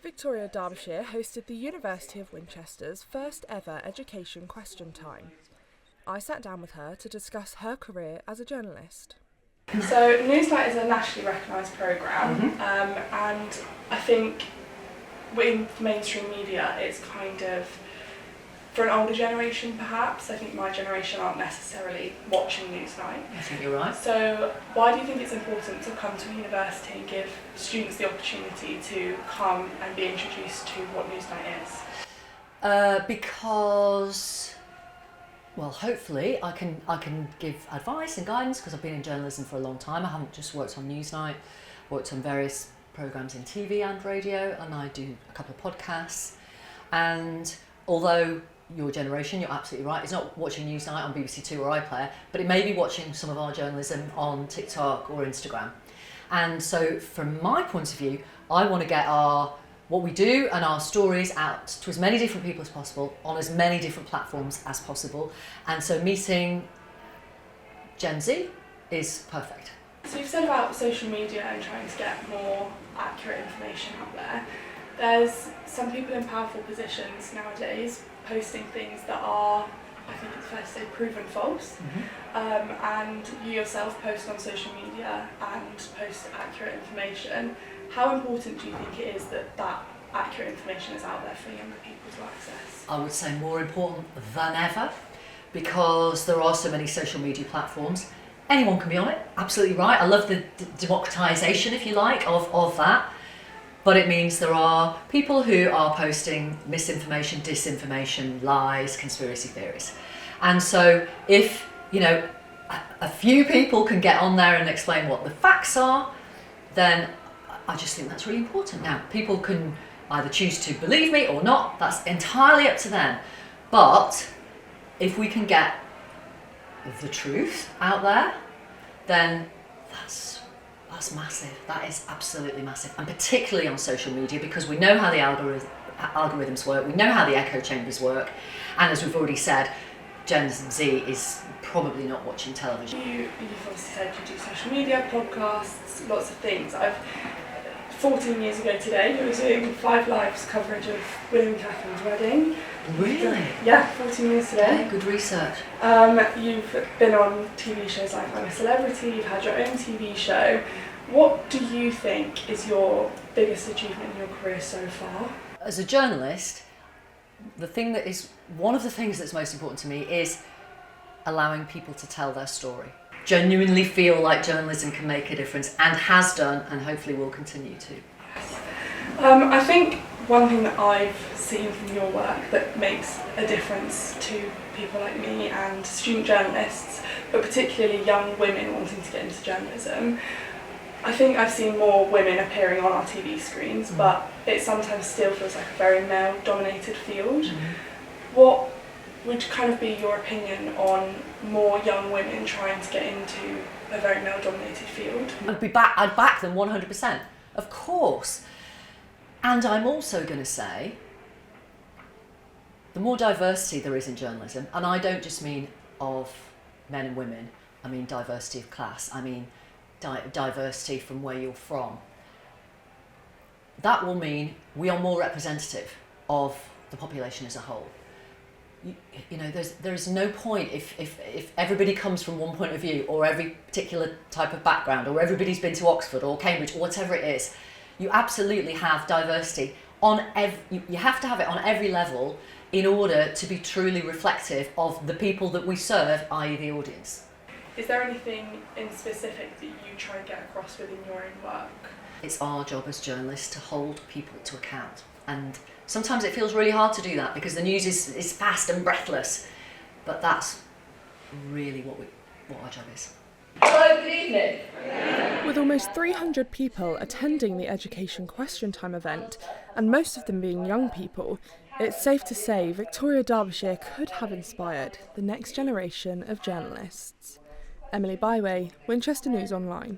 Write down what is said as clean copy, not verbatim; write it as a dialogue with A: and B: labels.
A: Victoria Derbyshire hosted the University of Winchester's first ever education question time. I sat down with her to discuss her career as a journalist. So Newsnight is a nationally recognised programme, and I think with mainstream media it's kind of, for an older generation perhaps, I think my generation aren't necessarily watching Newsnight.
B: I think you're right.
A: So why do you think it's important to come to a university and give students the opportunity to come and be introduced to what Newsnight is?
B: Because, well, hopefully I can give advice and guidance, because I've been in journalism for a long time. I haven't just worked on Newsnight, worked on various programmes in TV and radio, and I do a couple of podcasts. And although your generation, you're absolutely right, it's not watching Newsnight on BBC Two or iPlayer, but it may be watching some of our journalism on TikTok or Instagram. And so from my point of view, I want to get what we do and our stories out to as many different people as possible on as many different platforms as possible. And so meeting Gen Z is perfect.
A: So you've said about social media and trying to get more accurate information out there. There's some people in powerful positions nowadays posting things that are, I think it's fair to say, proven false. And you yourself post on social media and post accurate information. How important do you think it is that accurate information is out there for younger people to access?
B: I would say more important than ever, because there are so many social media platforms. Anyone can be on it, absolutely right. I love the democratisation, if you like, of that. But it means there are people who are posting misinformation, disinformation, lies, conspiracy theories. And so if, a few people can get on there and explain what the facts are, then I just think that's really important. Now, people can either choose to believe me or not, that's entirely up to them. But if we can get the truth out there, then that's massive. That is absolutely massive. And particularly on social media, because we know how the algorithms work, we know how the echo chambers work, and as we've already said, Gen Z is probably not watching television.
A: You've obviously said you do social media, podcasts, lots of things. 14 years ago today, I was doing 5 Live's coverage of William and Catherine's wedding.
B: Really?
A: Yeah, 14 years today.
B: Yeah, good research.
A: You've been on TV shows like I'm a Celebrity, you've had your own TV show. What do you think is your biggest achievement in your career so far?
B: As a journalist, one of the things that's most important to me is allowing people to tell their story. Genuinely feel like journalism can make a difference, and has done, and hopefully will continue to.
A: I think one thing that I've seen from your work that makes a difference to people like me and student journalists, but particularly young women wanting to get into journalism, I think I've seen more women appearing on our TV screens, but it sometimes still feels like a very male-dominated field. What would kind of be your opinion on more young women trying to get into a very male-dominated field?
B: I'd back them 100%, of course. And I'm also going to say, the more diversity there is in journalism, and I don't just mean of men and women, I mean diversity of class, I mean diversity from where you're from, that will mean we are more representative of the population as a whole. There's no point if everybody comes from one point of view, or every particular type of background, or everybody's been to Oxford or Cambridge or whatever it is. You absolutely have diversity you have to have it on every level in order to be truly reflective of the people that we serve, i.e. the audience.
A: Is there anything in specific that you try and get across within your own work?
B: It's our job as journalists to hold people to account. And sometimes it feels really hard to do that because the news is fast and breathless. But that's really what our job is.
C: Hello, good evening.
A: With almost 300 people attending the Education Question Time event, and most of them being young people, it's safe to say Victoria Derbyshire could have inspired the next generation of journalists. Emily Byway, Winchester News Online.